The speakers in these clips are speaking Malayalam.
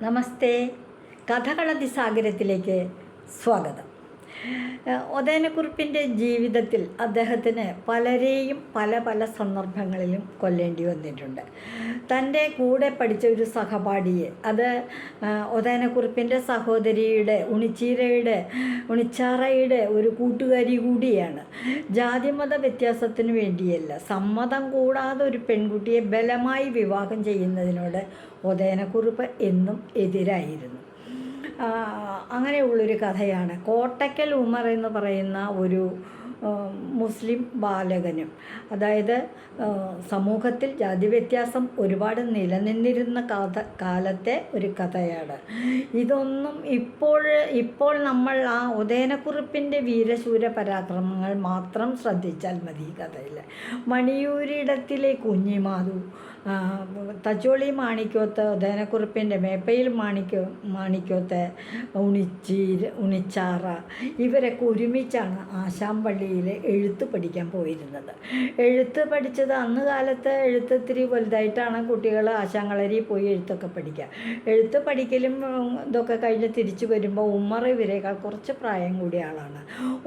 നമസ്തേ. കഥകളതിസാഗരത്തിലേക്ക് സ്വാഗതം. ഉദയനക്കുറുപ്പിൻ്റെ ജീവിതത്തിൽ അദ്ദേഹത്തിന് പലരെയും പല പല സന്ദർഭങ്ങളിലും കൊല്ലേണ്ടി വന്നിട്ടുണ്ട്. തൻ്റെ കൂടെ പഠിച്ച ഒരു സഹപാഠിയെ, അത് ഉദയനക്കുറുപ്പിൻ്റെ സഹോദരിയുടെ ഉണിച്ചാറയുടെ ഒരു കൂട്ടുകാരി കൂടിയാണ്. ജാതിമത വ്യത്യാസത്തിന് വേണ്ടിയല്ല, സമ്മതം കൂടാതെ ഒരു പെൺകുട്ടിയെ ബലമായി വിവാഹം ചെയ്യുന്നതിനോട് ഉദയനക്കുറുപ്പ് എന്നും എതിരായിരുന്നു. അങ്ങനെയുള്ളൊരു കഥയാണ്. കോട്ടയ്ക്കൽ ഉമർ എന്ന് പറയുന്ന ഒരു മുസ്ലിം ബാലകനും, അതായത് സമൂഹത്തിൽ ജാതിവ്യത്യാസം ഒരുപാട് നിലനിന്നിരുന്ന കാലത്തെ ഒരു കഥയാണ്. ഇതൊന്നും ഇപ്പോൾ നമ്മൾ ആ ഉദയനക്കുറുപ്പിൻ്റെ വീരശൂര പരാക്രമങ്ങൾ മാത്രം ശ്രദ്ധിച്ചാൽ മതി. ഈ കഥയിൽ മണിയൂരിടത്തിലെ കുഞ്ഞിമാധു, തച്ചോളി മാണിക്കോത്ത്, ഉദയനക്കുറുപ്പിൻ്റെ മേപ്പയിൽ മാണിക്കോത്ത്, ഉണിച്ചാറ, ഇവരൊക്കെ ഒരുമിച്ചാണ് ആശാമ്പള്ളിയിൽ എഴുത്ത് പഠിക്കാൻ പോയിരുന്നത്. എഴുത്ത് പഠിച്ചത് അന്ന് കാലത്ത് എഴുത്ത് ഇത്തിരി വലുതായിട്ടാണ് കുട്ടികൾ ആശാങ്കളരി പോയി എഴുത്തൊക്കെ പഠിക്കുക. എഴുത്ത് പഠിക്കലും ഇതൊക്കെ കഴിഞ്ഞ് തിരിച്ചു വരുമ്പോൾ ഉമ്മർ ഇവരേക്കാൾ കുറച്ച് പ്രായം കൂടിയ ആളാണ്.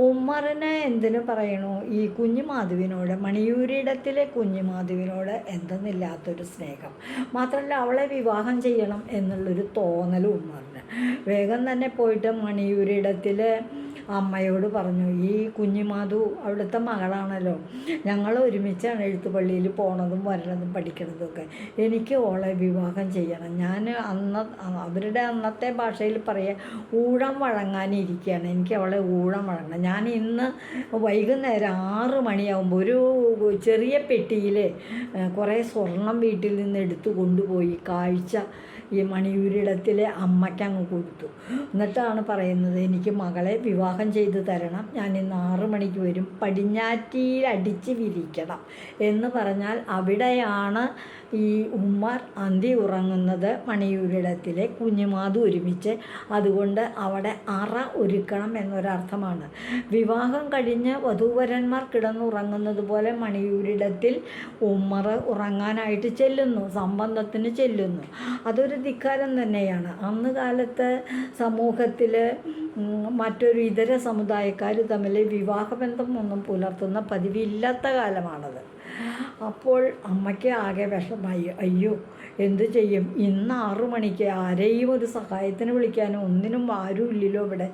ഉമ്മറിനെ എന്തിനു പറയണു, ഈ കുഞ്ഞുമാധുവിനോട്, മണിയൂരിടത്തിലെ കുഞ്ഞുമാധുവിനോട് എന്തെന്നില്ലാത്തൊരു സ്നേഹം. മാത്രമല്ല അവളെ വിവാഹം ചെയ്യണം എന്നുള്ളൊരു തോന്നലും ഉമ്മറിന്. വേഗം തന്നെ പോയിട്ട് മണിയൂരിടത്തിലെ അമ്മയോട് പറഞ്ഞു, ഈ കുഞ്ഞിമാധു അവിടുത്തെ മകളാണല്ലോ, ഞങ്ങൾ ഒരുമിച്ചാണ് എഴുത്തുപള്ളിയിൽ പോണതും വരണതും പഠിക്കണതും ഒക്കെ, എനിക്ക് ഓളെ വിവാഹം ചെയ്യണം. ഞാൻ അവരുടെ അന്നത്തെ ഭാഷയിൽ പറയുക, ഊഴം വഴങ്ങാനിരിക്കുകയാണ്, എനിക്ക് അവളെ ഊഴം വഴങ്ങണം. ഞാൻ ഇന്ന് വൈകുന്നേരം 6 മണിയാകുമ്പോൾ ഒരു ചെറിയ പെട്ടിയിൽ കുറേ സ്വർണം വീട്ടിൽ നിന്ന് എടുത്തു കൊണ്ടുപോയി കാഴ്ച ഈ മണിയൂരിടത്തിലെ അമ്മയ്ക്കങ്ങ് കൊടുത്തു. എന്നിട്ടാണ് പറയുന്നത്, എനിക്ക് മകളെ വിവാഹം ചെയ്ത് തരണം, ഞാൻ ഇന്ന് 6 മണിക്ക് വരും, പടിഞ്ഞാറ്റിയിൽ അടിച്ച് വിരിക്കണം എന്ന് പറഞ്ഞാൽ അവിടെയാണ് ഈ ഉമ്മർ അന്തി ഉറങ്ങുന്നത്, മണിയൂരിടത്തിലെ കുഞ്ഞുമാധു ഒരുമിച്ച്. അതുകൊണ്ട് അവിടെ അറ ഒരുക്കണം എന്നൊരർത്ഥമാണ്. വിവാഹം കഴിഞ്ഞ് വധൂവരന്മാർ കിടന്നുറങ്ങുന്നത് പോലെ മണിയൂരിടത്തിൽ ഉമ്മർ ഉറങ്ങാനായിട്ട് ചെല്ലുന്നു, സംബന്ധത്തിന് ചെല്ലുന്നു. അതൊരു ധിക്കാരം തന്നെയാണ്. അന്ന് കാലത്ത് സമൂഹത്തിൽ മറ്റൊരു ഇതര സമുദായക്കാർ തമ്മിൽ വിവാഹബന്ധം ഒന്നും പുലർത്തുന്ന പതിവില്ലാത്ത കാലമാണത്. അപ്പോൾ അമ്മയ്ക്ക് ആകെ വിഷമായി. അയ്യോ, എന്തു ചെയ്യും, ഇന്ന് 6 മണിക്ക് ആരെയും ഒരു സഹായത്തിന് വിളിക്കാനോ ഒന്നിനും ആരുമില്ലല്ലോ ഇവിടെ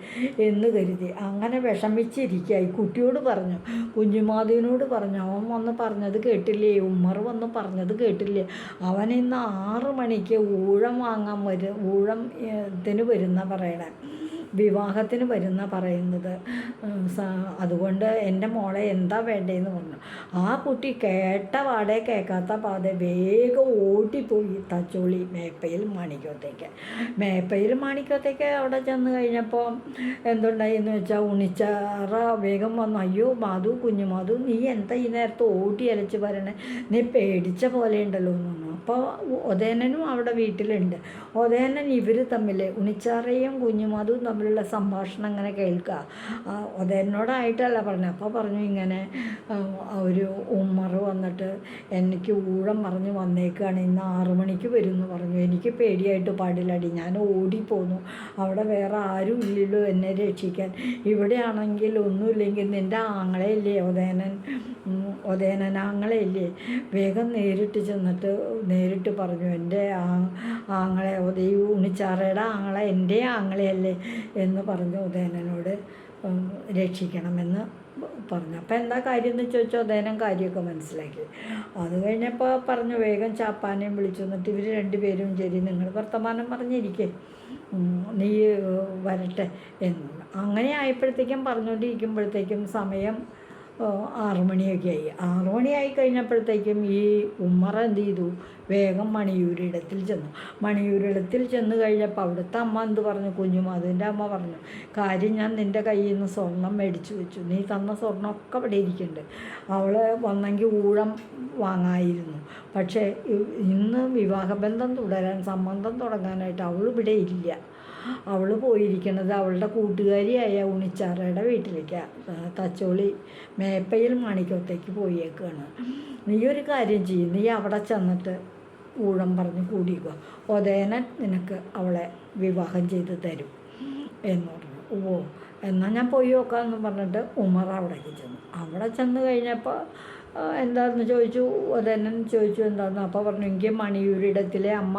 എന്ന് കരുതി അങ്ങനെ വിഷമിച്ചിരിക്കായി. കുട്ടിയോട് പറഞ്ഞു, കുഞ്ഞുമാധുവിനോട് പറഞ്ഞു. അവൻ വന്ന് പറഞ്ഞത് കേട്ടില്ലേ, ഉമ്മർ വന്ന് പറഞ്ഞത് കേട്ടില്ലേ, അവൻ ഇന്ന് 6 മണിക്ക് ഊഴത്തിന് വരുന്ന പറയണേ, വിവാഹത്തിന് വരുന്ന പറയുന്നത്. അതുകൊണ്ട് എൻ്റെ മോളെ എന്താ വേണ്ടതെന്ന് പറഞ്ഞു. ആ കുട്ടി കേട്ട പാടെ കേൾക്കാത്ത പാടെ വേഗം ഓടിപ്പോയി തച്ചോളി മേപ്പയിൽ മാണിക്കത്തേക്ക് അവിടെ ചെന്ന് കഴിഞ്ഞപ്പോൾ എന്തുണ്ടായിന്ന് വെച്ചാൽ, ഉണിച്ചാറ വേഗം വന്നു. അയ്യോ മാധു, കുഞ്ഞുമാധു, നീ എന്താ ഈ നേരത്തെ ഓടി അലച്ച് പറയണേ, നീ പേടിച്ച പോലെ ഉണ്ടല്ലോ എന്ന് പറഞ്ഞു. അപ്പോൾ ഉദയനനും അവിടെ വീട്ടിലുണ്ട്. ഉദയനൻ ഇവർ തമ്മിൽ, ഉണിച്ചാറയും കുഞ്ഞുമാധുവും തമ്മിലുള്ള സംഭാഷണം അങ്ങനെ കേൾക്കുക. ഉദയനോടായിട്ടല്ല പറഞ്ഞു. അപ്പോൾ പറഞ്ഞു, ഇങ്ങനെ ഒരു ഉമ്മർ വന്നിട്ട് എനിക്ക് ഊഴം പറഞ്ഞ് വന്നേക്കാണ്, ഇന്ന് 6 മണിക്ക് വരും എന്ന് പറഞ്ഞു. എനിക്ക് പേടിയായിട്ട് പാടില്ലടി, ഞാൻ ഓടിപ്പോന്നു, അവിടെ വേറെ ആരും ഇല്ലല്ലോ എന്നെ രക്ഷിക്കാൻ. ഇവിടെയാണെങ്കിൽ ഒന്നുമില്ലെങ്കിൽ നിൻ്റെ ആങ്ങളെയില്ലേ ഉദയനൻ ആങ്ങളെയില്ലേ, വേഗം നേരിട്ട് ചെന്നിട്ട് നേരിട്ട് പറഞ്ഞു, എൻ്റെ ആങ്ങളെ ഉണിച്ചാറയുടെ ആങ്ങളെ എൻ്റെ ആങ്ങളെയല്ലേ എന്ന് പറഞ്ഞു ഉദയനനോട് രക്ഷിക്കണമെന്ന് പറഞ്ഞു. അപ്പോൾ എന്താ കാര്യം എന്ന് ചോദിച്ചാൽ ഉദയനൻ കാര്യമൊക്കെ മനസ്സിലാക്കി. അത് കഴിഞ്ഞപ്പോൾ പറഞ്ഞു, വേഗം ചാപ്പാനെയും വിളിച്ചു. എന്നിട്ട് ഇവർ 2 പേരും, ശരി നിങ്ങൾ വർത്തമാനം പറഞ്ഞിരിക്കേ, നീ വരട്ടെ എന്ന്. അങ്ങനെ ആയപ്പോഴത്തേക്കും പറഞ്ഞുകൊണ്ടിരിക്കുമ്പോഴത്തേക്കും സമയം 6 മണിയൊക്കെ ആയി. 6 മണിയായി കഴിഞ്ഞപ്പോഴത്തേക്കും ഈ ഉമ്മർ എന്ത് ചെയ്തു, വേഗം മണിയൂരിടത്തിൽ ചെന്ന് കഴിഞ്ഞപ്പോൾ അവിടുത്തെ അമ്മ എന്ത് പറഞ്ഞു, കുഞ്ഞുമാധുവിൻ്റെ അമ്മ പറഞ്ഞു, കാര്യം ഞാൻ നിൻ്റെ കയ്യിൽ നിന്ന് സ്വർണം മേടിച്ചു വെച്ചു, നീ തന്ന സ്വർണ്ണമൊക്കെ അവിടെ ഇരിക്കുന്നുണ്ട്, അവൾ വന്നെങ്കിൽ ഊഴം വാങ്ങായിരുന്നു, പക്ഷേ ഇന്ന് വിവാഹബന്ധം തുടരാൻ, സംബന്ധം തുടങ്ങാനായിട്ട് അവൾ ഇവിടെ ഇല്ല, അവൾ പോയിരിക്കുന്നത് അവളുടെ കൂട്ടുകാരിയായ ഉണിച്ചാറയുടെ വീട്ടിലേക്കാണ്, തച്ചോളി മേപ്പയിൽ മാണിക്കത്തേക്ക് പോയേക്കാണ്. നീ ഒരു കാര്യം ചെയ്യും, നീ അവിടെ ചെന്നിട്ട് ഊഴം പറഞ്ഞ് കൂടിക്കുക, ഉദയനൻ നിനക്ക് അവളെ വിവാഹം ചെയ്ത് തരും എന്ന് പറഞ്ഞു. ഓ എന്നാൽ ഞാൻ പോയി നോക്കാമെന്ന് പറഞ്ഞിട്ട് ഉമർ അവിടേക്ക് ചെന്നു. അവിടെ ചെന്ന് കഴിഞ്ഞപ്പോൾ എന്താണെന്ന് ചോദിച്ചു. ഉദയനൻ ചോദിച്ചു എന്താണെന്ന്. അപ്പോൾ പറഞ്ഞു, എനിക്ക് മണിയൂരിടത്തിലെ അമ്മ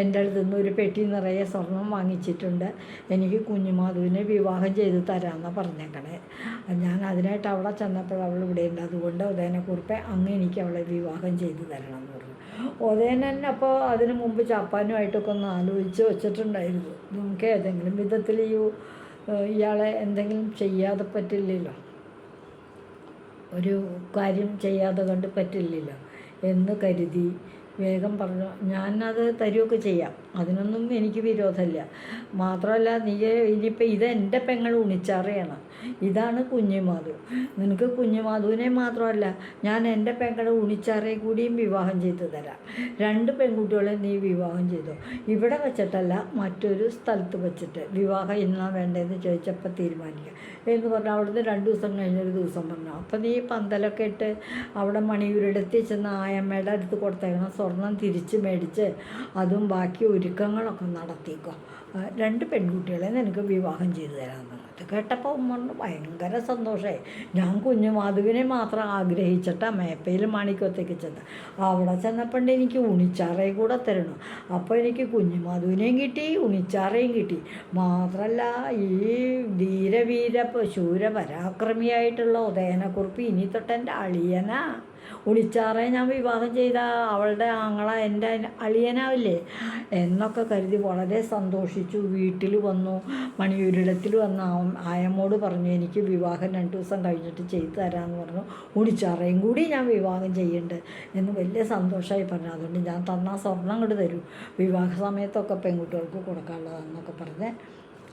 എൻ്റെ അടുത്ത് നിന്ന് ഒരു പെട്ടി നിറയെ സ്വർണം വാങ്ങിച്ചിട്ടുണ്ട്, എനിക്ക് കുഞ്ഞുമാധുവിനെ വിവാഹം ചെയ്ത് തരാമെന്നാണ് പറഞ്ഞേക്കണേ. ഞാൻ അതിനായിട്ട് അവിടെ ചെന്നപ്പോൾ അവൾ ഇവിടെ ഉണ്ട്, അതുകൊണ്ട് ഉദയനക്കുറിപ്പെ അങ്ങ് എനിക്ക് അവളെ വിവാഹം ചെയ്ത് തരണം എന്ന് പറഞ്ഞു. ഉദയനൻ അപ്പോൾ അതിന് മുമ്പ് ചാപ്പാനുമായിട്ടൊക്കെ ഒന്ന് ആലോചിച്ച് വെച്ചിട്ടുണ്ടായിരുന്നു. നമുക്ക് ഏതെങ്കിലും വിധത്തിൽ ഇയാളെ എന്തെങ്കിലും ചെയ്യാതെ പറ്റില്ലല്ലോ, ഒരു കാര്യം ചെയ്യാതെ കണ്ട് പറ്റില്ലല്ലോ എന്ന് കരുതി വേഗം പറഞ്ഞു, ഞാനത് തരുമൊക്കെ ചെയ്യാം, അതിനൊന്നും എനിക്ക് വിരോധമില്ല. മാത്രമല്ല നീ ഇനിയിപ്പോൾ ഇതെൻ്റെ പെങ്ങൾ ഉണിച്ചാറയാണ്, ഇതാണ് കുഞ്ഞുമാധു. നിനക്ക് കുഞ്ഞുമാധുവിനെ മാത്രമല്ല, ഞാൻ എൻ്റെ പെങ്ങൾ ഉണിച്ചാറയെ കൂടിയും വിവാഹം ചെയ്ത് തരാം. 2 പെൺകുട്ടികളെ നീ വിവാഹം ചെയ്തോ, ഇവിടെ വെച്ചിട്ടല്ല മറ്റൊരു സ്ഥലത്ത് വെച്ചിട്ട്. വിവാഹം എന്നാണ് വേണ്ടതെന്ന് ചോദിച്ചപ്പോൾ തീരുമാനിക്കാം എന്ന് പറഞ്ഞു. അവിടുന്ന് 2 ദിവസം കഴിഞ്ഞൊരു ദിവസം പറഞ്ഞു, അപ്പം നീ പന്തലൊക്കെ ഇട്ട് അവിടെ മണിയൂരിടത്ത് ചെന്ന് ആയമ്മയുടെ അടുത്ത് കൊടുത്തേക്കണം, സ്വർണം തിരിച്ച് മേടിച്ച് അതും ബാക്കി ഒരുക്കങ്ങളൊക്കെ നടത്തിക്കോ, 2 പെൺകുട്ടികളെ നിനക്ക് വിവാഹം ചെയ്തു തരാമെന്ന്. അത് കേട്ടപ്പോൾ ഉമ്മറിന് ഭയങ്കര സന്തോഷമായി. ഞാൻ കുഞ്ഞുമാധുവിനെ മാത്രം ആഗ്രഹിച്ചിട്ടാണ് മേപ്പയിൽ മാണിക്കത്തേക്ക് ചെന്നത്. അവിടെ ചെന്നപ്പോൾ എനിക്ക് ഉണിച്ചാറയും കൂടെ തരണം. അപ്പോൾ എനിക്ക് കുഞ്ഞുമാധുവിനെയും കിട്ടി, ഉണിച്ചാറയും കിട്ടി. മാത്രമല്ല ഈ ധീരവീര ശൂര പരാക്രമിയായിട്ടുള്ള ഉദയനക്കുറിപ്പ് ഇനി തൊട്ടെൻ്റെ അളിയനാ. ഉണിച്ചാറെ ഞാൻ വിവാഹം ചെയ്ത അവളുടെ ആങ്ങള എൻ്റെ അളിയനാവില്ലേ എന്നൊക്കെ കരുതി വളരെ സന്തോഷിച്ചു. വീട്ടിൽ വന്നു, മണിയൂരിടത്തിൽ വന്ന് ആയമ്മോട് പറഞ്ഞു, എനിക്ക് വിവാഹം 2 ദിവസം കഴിഞ്ഞിട്ട് ചെയ്തു തരാമെന്ന് പറഞ്ഞു. ഉണിച്ചാറയും കൂടി ഞാൻ വിവാഹം ചെയ്യുന്നുണ്ട് എന്ന് വലിയ സന്തോഷമായി പറഞ്ഞു. അതുകൊണ്ട് ഞാൻ തന്നാൽ സ്വർണം അങ്ങോട്ട് തരൂ, വിവാഹ സമയത്തൊക്കെ പെൺകുട്ടികൾക്ക് കൊടുക്കാനുള്ളതാണെന്നൊക്കെ പറഞ്ഞ്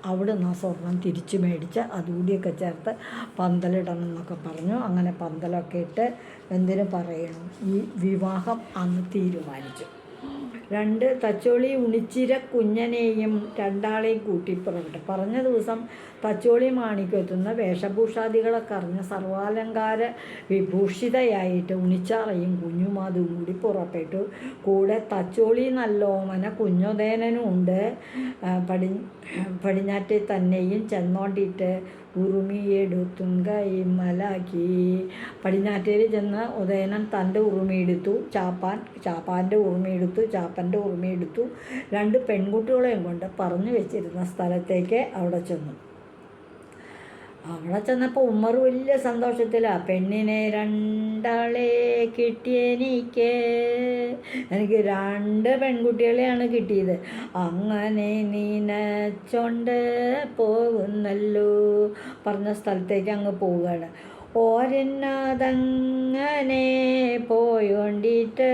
അവിടെ നിന്ന് ആ സ്വർണം തിരിച്ച് മേടിച്ച് അതുകൂടിയൊക്കെ ചേർത്ത് പന്തലിടണം എന്നൊക്കെ പറഞ്ഞു. അങ്ങനെ പന്തലൊക്കെ ഇട്ട് എന്തിനു പറയണം, ഈ വിവാഹം അന്ന് തീരുമാനിച്ചു. 2 തച്ചോളി ഉണിച്ചിര കുഞ്ഞനെയും 2 ആളെയും കൂട്ടി പുറപ്പെട്ടു. പറഞ്ഞ ദിവസം തച്ചോളി മാണിക്കെത്തുന്ന വേഷഭൂഷാദികളൊക്കെ അറിഞ്ഞ് സർവാലങ്കാര വിഭൂഷിതയായിട്ട് ഉണിച്ചാറയും കുഞ്ഞുമാധുവും കൂടി പുറപ്പെട്ടു. കൂടെ തച്ചോളി നല്ലോമന കുഞ്ഞുദേനനും ഉണ്ട്. പടിഞ്ഞാറ്റേ തന്നെയും ചെന്നോണ്ടിട്ട് ഉറുമിയെടുത്തും കൈമലാക്കി. പടിഞ്ഞാറ്റേൽ ചെന്ന് ഉദയനൻ തൻ്റെ ഉറുമിയെടുത്തു, ചാപ്പാൻ്റെ ഉറുമിയെടുത്തു, ചാപ്പൻ്റെ ഉറുമിയെടുത്തു. 2 പെൺകുട്ടികളെയും കൊണ്ട് പറഞ്ഞു വെച്ചിരുന്ന സ്ഥലത്തേക്ക് അവിടെ ചെന്നു. അവിടെ ചെന്നപ്പോൾ ഉമ്മർ വലിയ സന്തോഷത്തിലാണ്. പെണ്ണിനെ 2 ആളെ കിട്ടിയെനിക്ക്, എനിക്ക് 2 പെൺകുട്ടികളെയാണ് കിട്ടിയത്. അങ്ങനെ നീനച്ചോണ്ട് പോകുന്നല്ലോ പറഞ്ഞ സ്ഥലത്തേക്ക് അങ്ങ് പോവുകയാണ്. ഓരെന്നതങ്ങനെ പോയോണ്ടിട്ട്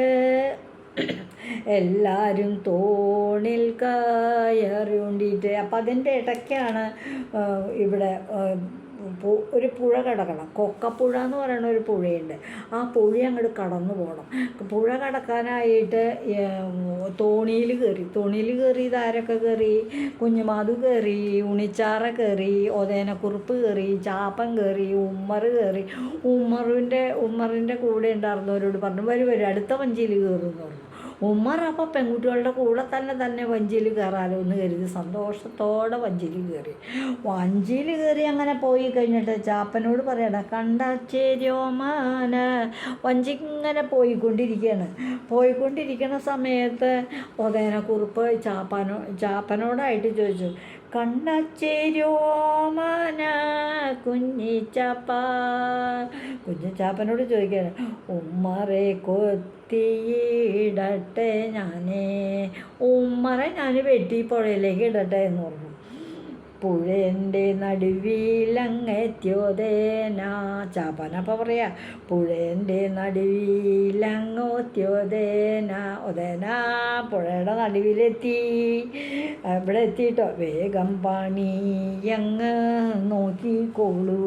എല്ലാവരും തോണിൽ കയറിയോണ്ടിട്ട്. അപ്പം അതിൻ്റെ ഇടയ്ക്കാണ് ഇവിടെ ഒരു പുഴ കിടക്കണം. കൊക്കപ്പുഴ എന്ന് പറയുന്ന ഒരു പുഴയുണ്ട്. ആ പുഴ അങ്ങോട്ട് കടന്നു പോകണം. പുഴ കടക്കാനായിട്ട് തോണിയിൽ കയറി. ഇതാരൊക്കെ കയറി? കുഞ്ഞുമാധു കയറി, ഉണിച്ചാറ കയറി, ഉദയനക്കുറിപ്പ് കയറി, ചാപ്പൻ കയറി, ഉമ്മർ കയറി. ഉമ്മറിൻ്റെ കൂടെ ഉണ്ടായിരുന്നവരോട് പറഞ്ഞു, വരും അടുത്ത വഞ്ചിയിൽ കയറുമെന്ന് പറഞ്ഞു. ഉമ്മർ അപ്പോൾ പെൺകുട്ടികളുടെ കൂടെ തന്നെ വഞ്ചിയിൽ കയറാലോ എന്ന് കരുതി സന്തോഷത്തോടെ വഞ്ചിയിൽ കയറി. അങ്ങനെ പോയി കഴിഞ്ഞിട്ട് ചാപ്പനോട് പറയണം, കണ്ടാച്ചേരോമാന. വഞ്ചി ഇങ്ങനെ പോയിക്കൊണ്ടിരിക്കണ സമയത്ത് ഉദയനക്കുറിപ്പ് ചാപ്പനോടായിട്ട് ചോദിച്ചു, കണ്ടാച്ചേരോമാന കുഞ്ഞിച്ചാപ്പനോട് ചോദിക്കുകയാണ്, ഉമ്മറെ കൊത്തിയിടട്ടെ ഞാനേ, ഉമ്മറെ ഞാൻ വെട്ടി പുഴയിലേക്ക് ഇടട്ടെ എന്ന് പറഞ്ഞു. പുഴേൻ്റെ നടുവിലങ്ങെത്തിയോദേന. ചാപ്പാനപ്പോൾ പറയാ, പുഴേൻ്റെ നടുവിലങ്ങോത്തിയോദേന. ഒതേന പുഴയുടെ നടുവിലെത്തി. ഇവിടെ എത്തിയിട്ടോ, വേഗം പണിയങ്ങ് നോക്കിക്കോളൂ,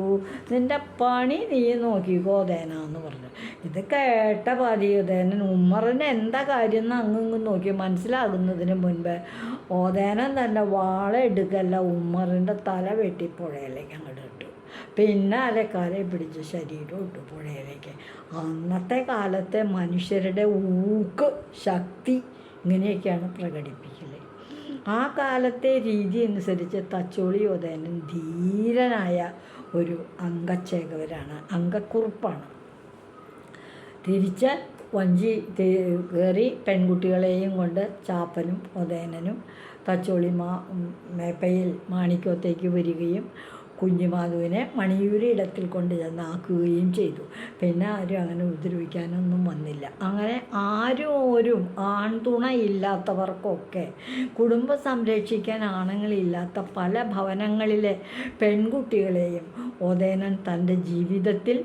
നിൻ്റെ പണി നീ നോക്കിക്കോ ഓതേന എന്ന് പറഞ്ഞു. ഇത് കേട്ട പാതിയോദേനൻ ഉമ്മറിന് എന്താ കാര്യം എന്ന് അങ്ങ് നോക്കി മനസ്സിലാകുന്നതിന് മുൻപ് ഓതേനൻ തന്നെ വാള എടുക്കല്ല ഉമ്മറിൻ്റെ തല വെട്ടി പുഴയിലേക്ക് അങ്ങോട്ട് ഇട്ടു. പിന്നാലെ കാലെ പിടിച്ച് ശരീരം ഇട്ടു പുഴയിലേക്ക്. അന്നത്തെ കാലത്തെ മനുഷ്യരുടെ ഊക്ക് ശക്തി ഇങ്ങനെയൊക്കെയാണ് പ്രകടിപ്പിക്കൽ. ആ കാലത്തെ രീതി അനുസരിച്ച് തച്ചോളി ഉദയനൻ ധീരനായ ഒരു അംഗച്ചേകവരാണ്, അംഗക്കുറുപ്പാണ്. തിരിച്ച് വഞ്ചി കയറി പെൺകുട്ടികളെയും കൊണ്ട് ചാപ്പനും ഉദയനനും തച്ചോളി മേപ്പയിൽ മാണിക്യത്തേക്ക് വരികയും കുഞ്ഞുമാധുവിനെ മണിയൂരി ഇടത്തിൽ കൊണ്ട് ചെന്നാക്കുകയും ചെയ്തു. പിന്നെ ആരും അങ്ങനെ ഉപദ്രവിക്കാനൊന്നും വന്നില്ല. അങ്ങനെ ആരും ആൺതുണയില്ലാത്തവർക്കൊക്കെ കുടുംബം സംരക്ഷിക്കാൻ ആണുങ്ങളില്ലാത്ത പല ഭവനങ്ങളിലെ പെൺകുട്ടികളെയും ഉദയനൻ തൻ്റെ ജീവിതത്തിൽ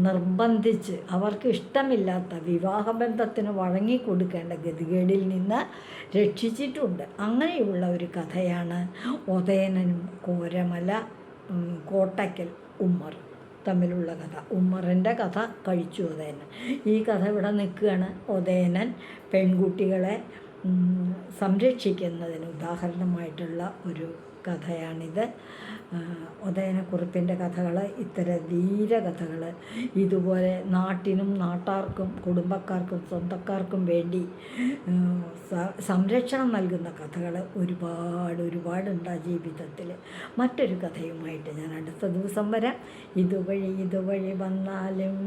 നിർബന്ധിച്ച് അവർക്ക് ഇഷ്ടമില്ലാത്ത വിവാഹബന്ധത്തിന് വഴങ്ങിക്കൊടുക്കേണ്ട ഗതികേടിൽ നിന്ന് രക്ഷിച്ചിട്ടുണ്ട്. അങ്ങനെയുള്ള ഒരു കഥയാണ് ഉദയനനും കോട്ടയ്ക്കൽ ഉമ്മർ തമ്മിലുള്ള കഥ. ഉമ്മറിൻ്റെ കഥ കഴിച്ചു ഉദയനൻ. ഈ കഥ ഇവിടെ നിൽക്കുകയാണ്. ഉദയനൻ പെൺകുട്ടികളെ സംരക്ഷിക്കുന്നതിന് ഉദാഹരണമായിട്ടുള്ള ഒരു കഥയാണിത്. ഉദയനക്കുറുപ്പിൻ്റെ കഥകൾ ഇത്തരം ധീരകഥകൾ ഇതുപോലെ നാട്ടിനും നാട്ടാർക്കും കുടുംബക്കാർക്കും സ്വന്തക്കാർക്കും വേണ്ടി സംരക്ഷണം നൽകുന്ന കഥകൾ ഒരുപാടുണ്ട് ആ ജീവിതത്തിൽ. മറ്റൊരു കഥയുമായിട്ട് ഞാൻ അടുത്ത ദിവസം വരാം. ഇതുവഴി വന്നാലും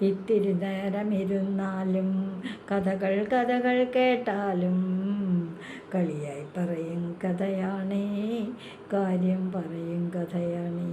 ഇത്തിരി നേരം ഇരുന്നാലും കഥകൾ കേട്ടാലും കളിയായി പറയും കഥയാണേ, കാര്യം പറയും കഥയാണേ.